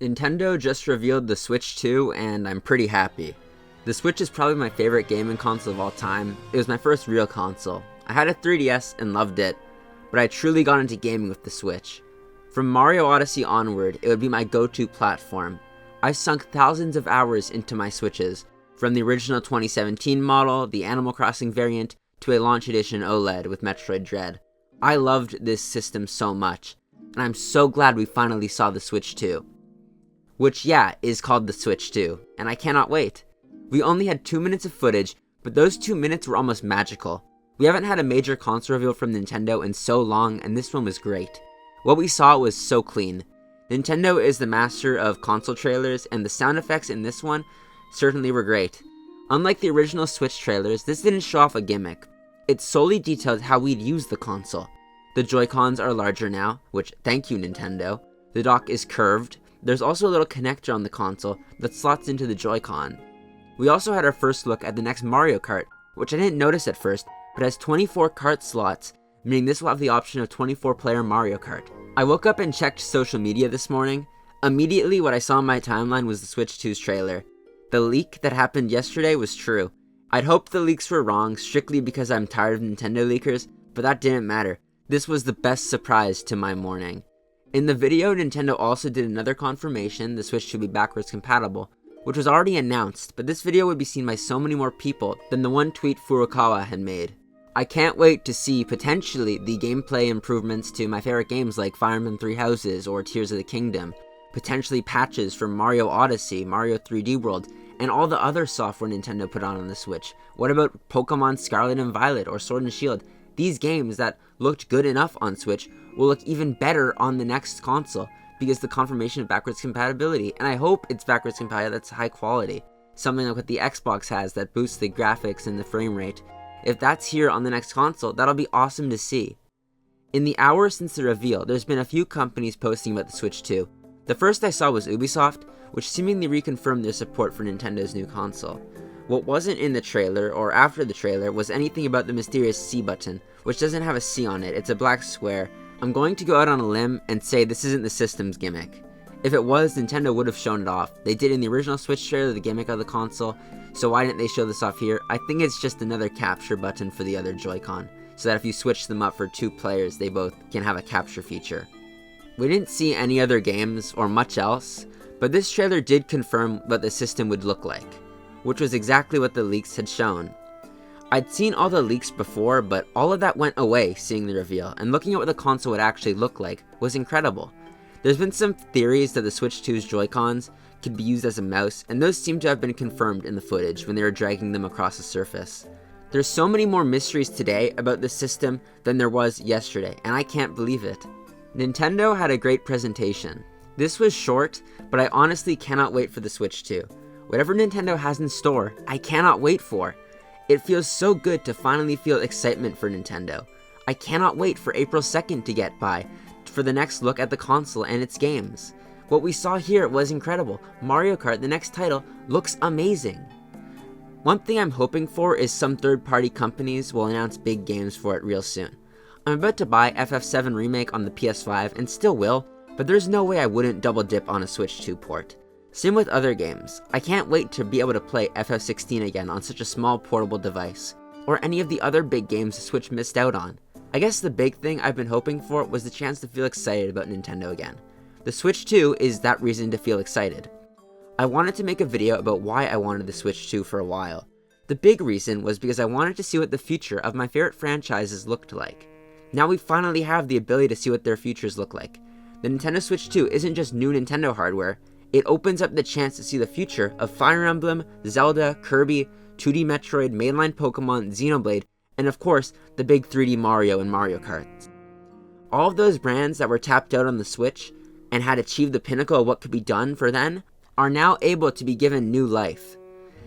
Nintendo just revealed the Switch 2, and I'm pretty happy. The Switch is probably my favorite gaming console of all time. It was my first real console. I had a 3DS and loved it, but I truly got into gaming with the Switch. From Mario Odyssey onward, it would be my go-to platform. I sunk thousands of hours into my Switches, from the original 2017 model, the Animal Crossing variant, to a launch edition OLED with Metroid Dread. I loved this system so much, and I'm so glad we finally saw the Switch 2. Which, yeah, is called the Switch 2, and I cannot wait. We only had 2 minutes of footage, but those 2 minutes were almost magical. We haven't had a major console reveal from Nintendo in so long, and this one was great. What we saw was so clean. Nintendo is the master of console trailers, and the sound effects in this one certainly were great. Unlike the original Switch trailers, this didn't show off a gimmick. It solely detailed how we'd use the console. The Joy-Cons are larger now, which thank you Nintendo. The dock is curved. There's also a little connector on the console that slots into the Joy-Con. We also had our first look at the next Mario Kart, which I didn't notice at first, but has 24 kart slots, meaning this will have the option of 24-player Mario Kart. I woke up and checked social media this morning. Immediately what I saw on my timeline was the Switch 2's trailer. The leak that happened yesterday was true. I'd hoped the leaks were wrong strictly because I'm tired of Nintendo leakers, but that didn't matter. This was the best surprise to my morning. In the video, Nintendo also did another confirmation the Switch should be backwards compatible, which was already announced, but this video would be seen by so many more people than the one tweet Furukawa had made. I can't wait to see, potentially, the gameplay improvements to my favorite games like Fire Emblem 3 Houses or Tears of the Kingdom, potentially patches for Mario Odyssey, Mario 3D World, and all the other software Nintendo put on the Switch. What about Pokémon Scarlet and Violet or Sword and Shield? These games that looked good enough on Switch will look even better on the next console because the confirmation of backwards compatibility, and I hope it's backwards compatible that's high quality, something like what the Xbox has that boosts the graphics and the frame rate. If that's here on the next console, that'll be awesome to see. In the hours since the reveal, there's been a few companies posting about the Switch 2. The first I saw was Ubisoft, which seemingly reconfirmed their support for Nintendo's new console. What wasn't in the trailer, or after the trailer, was anything about the mysterious C button, which doesn't have a C on it, it's a black square. I'm going to go out on a limb and say this isn't the system's gimmick. If it was, Nintendo would have shown it off. They did in the original Switch trailer the gimmick of the console, so why didn't they show this off here? I think it's just another capture button for the other Joy-Con, so that if you switch them up for 2 players, they both can have a capture feature. We didn't see any other games or much else, but this trailer did confirm what the system would look like, which was exactly what the leaks had shown. I'd seen all the leaks before, but all of that went away seeing the reveal, and looking at what the console would actually look like was incredible. There's been some theories that the Switch 2's Joy-Cons could be used as a mouse, and those seem to have been confirmed in the footage when they were dragging them across the surface. There's so many more mysteries today about the system than there was yesterday, and I can't believe it. Nintendo had a great presentation. This was short, but I honestly cannot wait for the Switch 2. Whatever Nintendo has in store, I cannot wait for. It feels so good to finally feel excitement for Nintendo. I cannot wait for April 2nd to get by, for the next look at the console and its games. What we saw here was incredible. Mario Kart, the next title, looks amazing. One thing I'm hoping for is some third-party companies will announce big games for it real soon. I'm about to buy FF7 Remake on the PS5 and still will, but there's no way I wouldn't double dip on a Switch 2 port. Same with other games. I can't wait to be able to play FF16 again on such a small portable device, or any of the other big games the Switch missed out on. I guess the big thing I've been hoping for was the chance to feel excited about Nintendo again. The Switch 2 is that reason to feel excited. I wanted to make a video about why I wanted the Switch 2 for a while. The big reason was because I wanted to see what the future of my favorite franchises looked like. Now we finally have the ability to see what their futures look like. The Nintendo Switch 2 isn't just new Nintendo hardware, it opens up the chance to see the future of Fire Emblem, Zelda, Kirby, 2D Metroid, mainline Pokémon, Xenoblade, and of course, the big 3D Mario and Mario Kart. All of those brands that were tapped out on the Switch and had achieved the pinnacle of what could be done for them are now able to be given new life.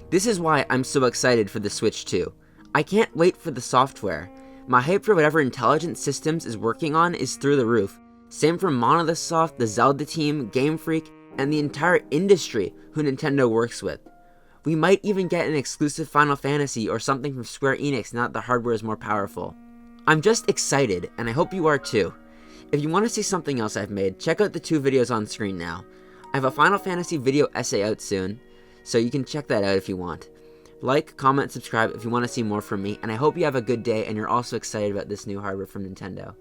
This is why I'm so excited for the Switch 2. I can't wait for the software. My hype for whatever Intelligent Systems is working on is through the roof. Same for Monolith Soft, the Zelda team, Game Freak, and the entire industry who Nintendo works with. We might even get an exclusive Final Fantasy or something from Square Enix now that the hardware is more powerful. I'm just excited, and I hope you are too. If you want to see something else I've made, check out the 2 videos on screen now. I have a Final Fantasy video essay out soon, so you can check that out if you want. Like, comment, subscribe if you want to see more from me, and I hope you have a good day and you're also excited about this new hardware from Nintendo.